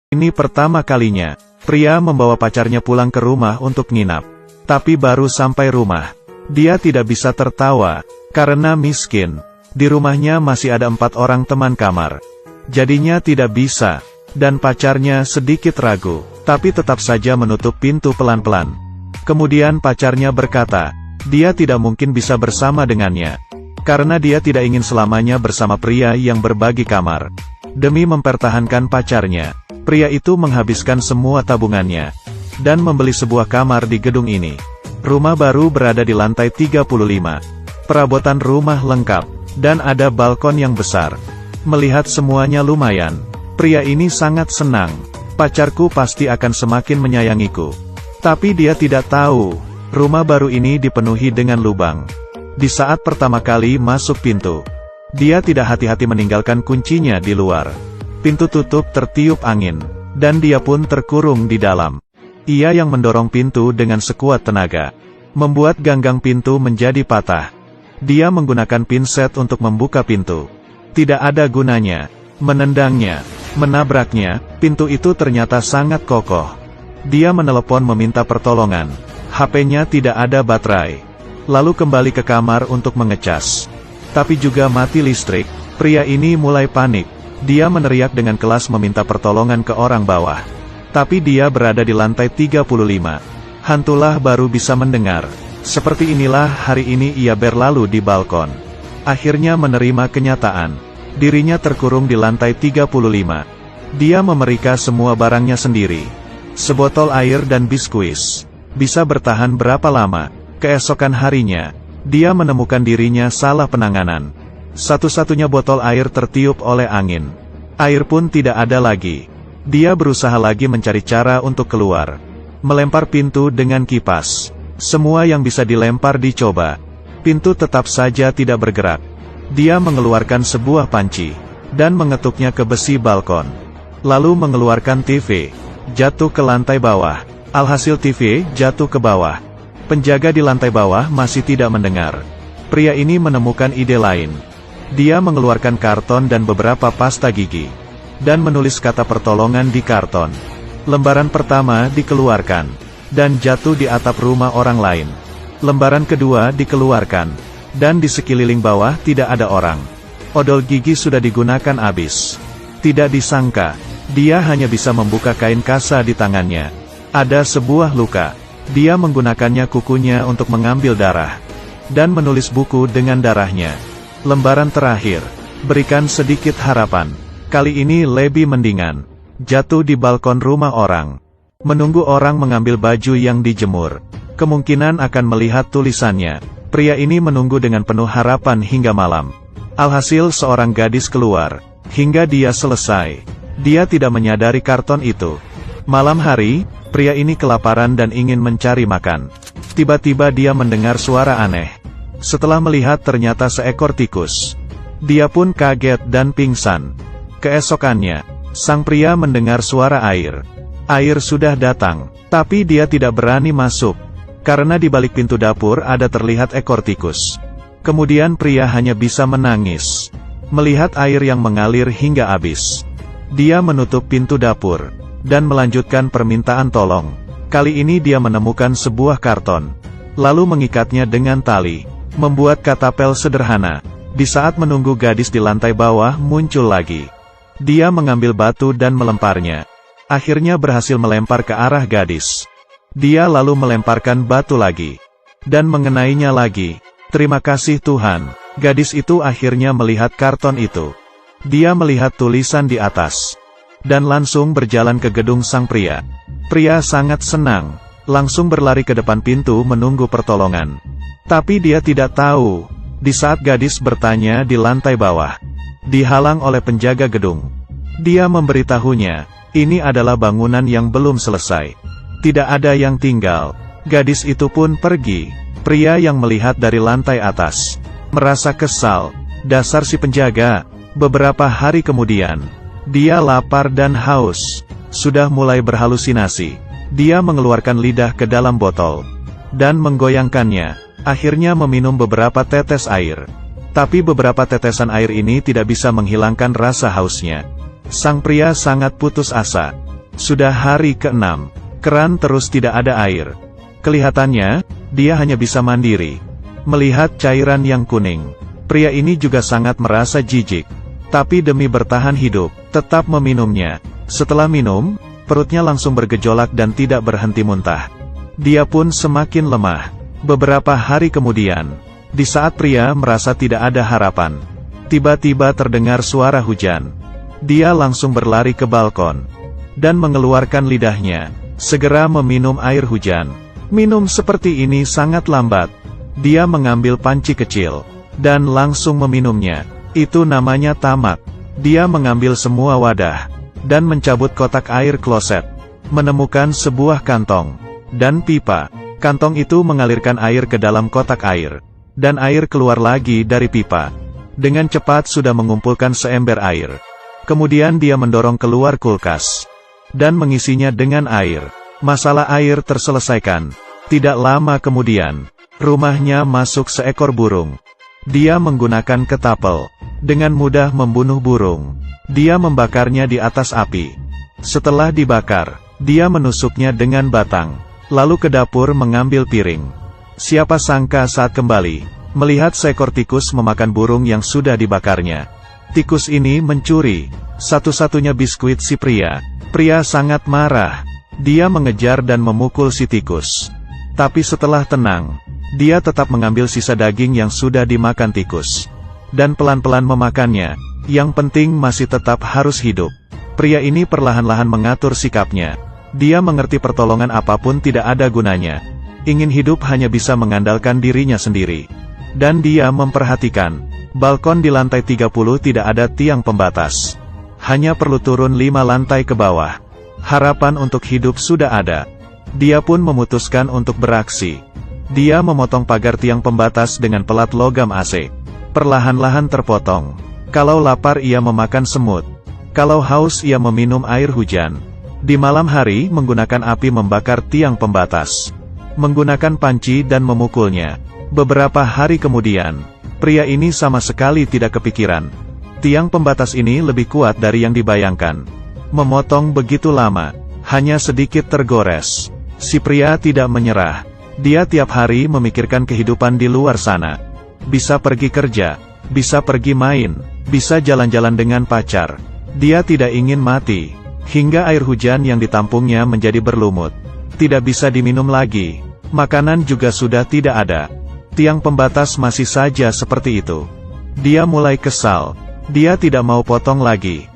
Ini pertama kalinya, pria membawa pacarnya pulang ke rumah untuk nginap. Tapi baru sampai rumah, dia tidak bisa tertawa, karena miskin. Di rumahnya masih ada 4 orang teman kamar. Jadinya tidak bisa, dan pacarnya sedikit ragu, tapi tetap saja menutup pintu pelan-pelan. Kemudian pacarnya berkata, dia tidak mungkin bisa bersama dengannya, karena dia tidak ingin selamanya bersama pria yang berbagi kamar. Demi mempertahankan pacarnya, pria itu menghabiskan semua tabungannya, dan membeli sebuah kamar di gedung ini. Rumah baru berada di lantai 35. Perabotan rumah lengkap, dan ada balkon yang besar. Melihat semuanya lumayan, pria ini sangat senang. Pacarku pasti akan semakin menyayangiku. Tapi dia tidak tahu, rumah baru ini dipenuhi dengan lubang. Di saat pertama kali masuk pintu, dia tidak hati-hati meninggalkan kuncinya di luar. Pintu tutup tertiup angin, dan dia pun terkurung di dalam. Ia yang mendorong pintu dengan sekuat tenaga, membuat ganggang pintu menjadi patah. Dia menggunakan pinset untuk membuka pintu. Tidak ada gunanya, menendangnya, menabraknya, pintu itu ternyata sangat kokoh. Dia menelepon meminta pertolongan. HP-nya tidak ada baterai. Lalu kembali ke kamar untuk mengecas. Tapi juga mati listrik. Pria ini mulai panik. Dia meneriak dengan keras meminta pertolongan ke orang bawah. Tapi dia berada di lantai 35. Hantulah baru bisa mendengar. Seperti inilah hari ini ia berlalu di balkon. Akhirnya menerima kenyataan. Dirinya terkurung di lantai 35. Dia memeriksa semua barangnya sendiri. Sebotol air dan biskuit. Bisa bertahan berapa lama? Keesokan harinya, dia menemukan dirinya salah penanganan. Satu-satunya botol air tertiup oleh angin. Air pun tidak ada lagi. Dia berusaha lagi mencari cara untuk keluar. Melempar pintu dengan kipas. Semua yang bisa dilempar dicoba. Pintu tetap saja tidak bergerak. Dia mengeluarkan sebuah panci, dan mengetuknya ke besi balkon. Lalu mengeluarkan TV. Jatuh ke lantai bawah. Alhasil TV jatuh ke bawah. Penjaga di lantai bawah masih tidak mendengar. Pria ini menemukan ide lain. Dia mengeluarkan karton dan beberapa pasta gigi, dan menulis kata pertolongan di karton. Lembaran pertama dikeluarkan, dan jatuh di atap rumah orang lain. Lembaran kedua dikeluarkan, dan di sekeliling bawah tidak ada orang. Odol gigi sudah digunakan habis. Tidak disangka, dia hanya bisa membuka kain kasa di tangannya. Ada sebuah luka. Dia menggunakannya kukunya untuk mengambil darah, dan menulis buku dengan darahnya. Lembaran terakhir, berikan sedikit harapan. Kali ini lebih mendingan. Jatuh di balkon rumah orang. Menunggu orang mengambil baju yang dijemur. Kemungkinan akan melihat tulisannya. Pria ini menunggu dengan penuh harapan hingga malam. Alhasil seorang gadis keluar. Hingga dia selesai, dia tidak menyadari karton itu. Malam hari, pria ini kelaparan dan ingin mencari makan. Tiba-tiba dia mendengar suara aneh. Setelah melihat ternyata seekor tikus. Dia pun kaget dan pingsan. Keesokannya, sang pria mendengar suara air. Air sudah datang, tapi dia tidak berani masuk. Karena di balik pintu dapur ada terlihat ekor tikus. Kemudian pria hanya bisa menangis. Melihat air yang mengalir hingga habis. Dia menutup pintu dapur, dan melanjutkan permintaan tolong. Kali ini dia menemukan sebuah karton, lalu mengikatnya dengan tali, membuat katapel sederhana. Di saat menunggu gadis di lantai bawah muncul lagi. Dia mengambil batu dan melemparnya. Akhirnya berhasil melempar ke arah gadis. Dia lalu melemparkan batu lagi, dan mengenainya lagi. Terima kasih Tuhan, gadis itu akhirnya melihat karton itu. Dia melihat tulisan di atas, dan langsung berjalan ke gedung sang pria. Pria sangat senang, langsung berlari ke depan pintu menunggu pertolongan. Tapi dia tidak tahu, di saat gadis bertanya di lantai bawah, dihalang oleh penjaga gedung. Dia memberitahunya, ini adalah bangunan yang belum selesai. Tidak ada yang tinggal. Gadis itu pun pergi. Pria yang melihat dari lantai atas merasa kesal. Dasar si penjaga. Beberapa hari kemudian, dia lapar dan haus. Sudah mulai berhalusinasi. Dia mengeluarkan lidah ke dalam botol, dan menggoyangkannya. Akhirnya meminum beberapa tetes air. Tapi beberapa tetesan air ini tidak bisa menghilangkan rasa hausnya. Sang pria sangat putus asa. Sudah hari ke-6, keran terus tidak ada air. Kelihatannya, dia hanya bisa mandiri. Melihat cairan yang kuning, pria ini juga sangat merasa jijik. Tapi demi bertahan hidup, tetap meminumnya. Setelah minum, perutnya langsung bergejolak dan tidak berhenti muntah. Dia pun semakin lemah. Beberapa hari kemudian, di saat pria merasa tidak ada harapan, tiba-tiba terdengar suara hujan. Dia langsung berlari ke balkon dan mengeluarkan lidahnya, segera meminum air hujan. Minum seperti ini sangat lambat. Dia mengambil panci kecil dan langsung meminumnya. Itu namanya tamak. Dia mengambil semua wadah dan mencabut kotak air kloset, menemukan sebuah kantong dan pipa. Kantong itu mengalirkan air ke dalam kotak air, dan air keluar lagi dari pipa. Dengan cepat sudah mengumpulkan seember air. Kemudian dia mendorong keluar kulkas dan mengisinya dengan air. Masalah air terselesaikan. Tidak lama kemudian, rumahnya masuk seekor burung. Dia menggunakan ketapel, dengan mudah membunuh burung. Dia membakarnya di atas api. Setelah dibakar, dia menusuknya dengan batang, lalu ke dapur mengambil piring. Siapa sangka saat kembali, melihat seekor tikus memakan burung yang sudah dibakarnya. Tikus ini mencuri satu-satunya biskuit si pria. Pria sangat marah. Dia mengejar dan memukul si tikus. Tapi setelah tenang, dia tetap mengambil sisa daging yang sudah dimakan tikus, dan pelan-pelan memakannya. Yang penting masih tetap harus hidup. Pria ini perlahan-lahan mengatur sikapnya. Dia mengerti pertolongan apapun tidak ada gunanya. Ingin hidup hanya bisa mengandalkan dirinya sendiri. Dan dia memperhatikan, balkon di lantai 30 tidak ada tiang pembatas. Hanya perlu turun 5 lantai ke bawah. Harapan untuk hidup sudah ada. Dia pun memutuskan untuk beraksi. Dia memotong pagar tiang pembatas dengan pelat logam AC. Perlahan-lahan terpotong. Kalau lapar ia memakan semut. Kalau haus ia meminum air hujan. Di malam hari menggunakan api membakar tiang pembatas. Menggunakan panci dan memukulnya. Beberapa hari kemudian, pria ini sama sekali tidak kepikiran. Tiang pembatas ini lebih kuat dari yang dibayangkan. Memotong begitu lama, hanya sedikit tergores. Si pria tidak menyerah. Dia tiap hari memikirkan kehidupan di luar sana. Bisa pergi kerja, bisa pergi main, bisa jalan-jalan dengan pacar. Dia tidak ingin mati. Hingga air hujan yang ditampungnya menjadi berlumut. Tidak bisa diminum lagi. Makanan juga sudah tidak ada. Tiang pembatas masih saja seperti itu. Dia mulai kesal. Dia tidak mau potong lagi.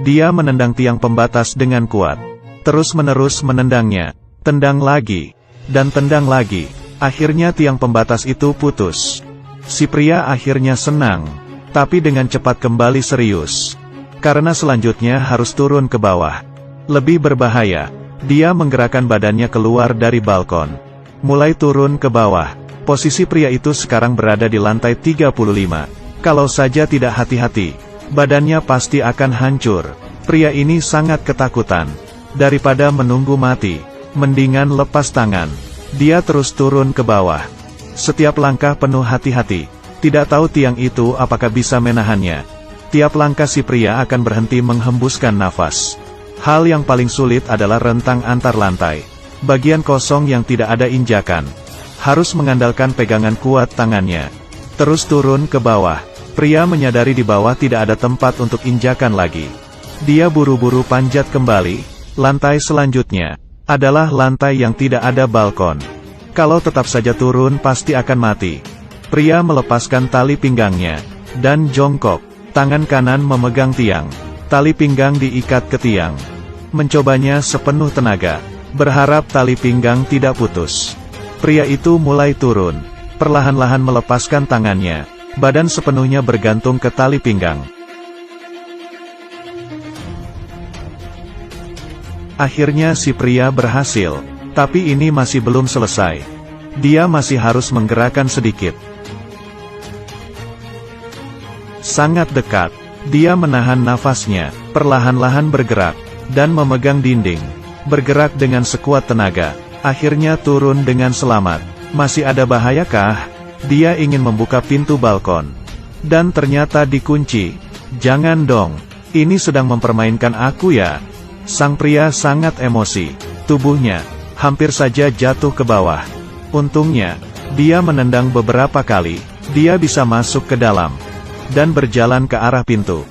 Dia menendang tiang pembatas dengan kuat. Terus-menerus menendangnya. Tendang lagi. Dan tendang lagi. Akhirnya tiang pembatas itu putus. Si pria akhirnya senang. Tapi dengan cepat kembali serius. Karena selanjutnya harus turun ke bawah. Lebih berbahaya. Dia menggerakkan badannya keluar dari balkon. Mulai turun ke bawah. Posisi pria itu sekarang berada di lantai 35. Kalau saja tidak hati-hati, badannya pasti akan hancur. Pria ini sangat ketakutan. Daripada menunggu mati, mendingan lepas tangan. Dia terus turun ke bawah. Setiap langkah penuh hati-hati. Tidak tahu tiang itu apakah bisa menahannya. Tiap langkah si pria akan berhenti menghembuskan nafas. Hal yang paling sulit adalah rentang antar lantai. Bagian kosong yang tidak ada injakan. Harus mengandalkan pegangan kuat tangannya. Terus turun ke bawah. Pria menyadari di bawah tidak ada tempat untuk injakan lagi. Dia buru-buru panjat kembali. Lantai selanjutnya adalah lantai yang tidak ada balkon. Kalau tetap saja turun pasti akan mati. Pria melepaskan tali pinggangnya dan jongkok. Tangan kanan memegang tiang. Tali pinggang diikat ke tiang. Mencobanya sepenuh tenaga. Berharap tali pinggang tidak putus. Pria itu mulai turun. Perlahan-lahan melepaskan tangannya. Badan sepenuhnya bergantung ke tali pinggang. Akhirnya si pria berhasil. Tapi ini masih belum selesai. Dia masih harus menggerakkan sedikit. Sangat dekat. Dia menahan nafasnya. Perlahan-lahan bergerak. Dan memegang dinding. Bergerak dengan sekuat tenaga. Akhirnya turun dengan selamat. Masih ada bahayakah? Dia ingin membuka pintu balkon. Dan ternyata dikunci. Jangan dong. Ini sedang mempermainkan aku ya. Sang pria sangat emosi. Tubuhnya hampir saja jatuh ke bawah. Untungnya, dia menendang beberapa kali. Dia bisa masuk ke dalam dan berjalan ke arah pintu.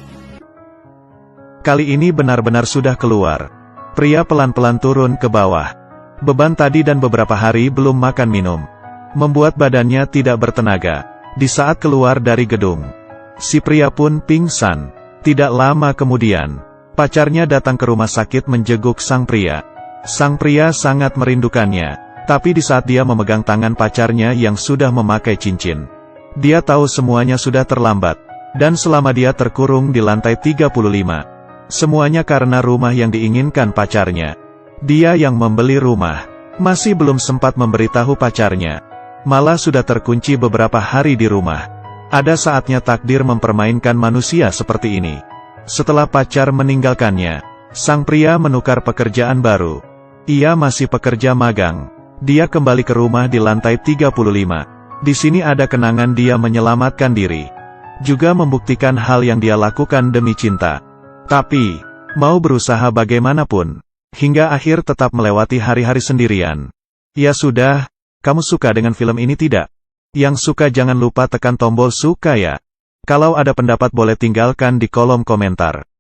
Kali ini benar-benar sudah keluar. Pria pelan-pelan turun ke bawah. Beban tadi dan beberapa hari belum makan minum membuat badannya tidak bertenaga. Di saat keluar dari gedung, si pria pun pingsan. Tidak lama kemudian, pacarnya datang ke rumah sakit menjenguk sang pria. Sang pria sangat merindukannya, tapi di saat dia memegang tangan pacarnya yang sudah memakai cincin, dia tahu semuanya sudah terlambat. Dan selama dia terkurung di lantai 35, semuanya karena rumah yang diinginkan pacarnya. Dia yang membeli rumah, masih belum sempat memberitahu pacarnya, malah sudah terkunci beberapa hari di rumah. Ada saatnya takdir mempermainkan manusia seperti ini. Setelah pacar meninggalkannya, sang pria menukar pekerjaan baru. Ia masih pekerja magang. Dia kembali ke rumah di lantai 35. Di sini ada kenangan dia menyelamatkan diri, juga membuktikan hal yang dia lakukan demi cinta. Tapi, mau berusaha bagaimanapun, hingga akhir tetap melewati hari-hari sendirian. Ya sudah, kamu suka dengan film ini tidak? Yang suka jangan lupa tekan tombol suka ya. Kalau ada pendapat boleh tinggalkan di kolom komentar.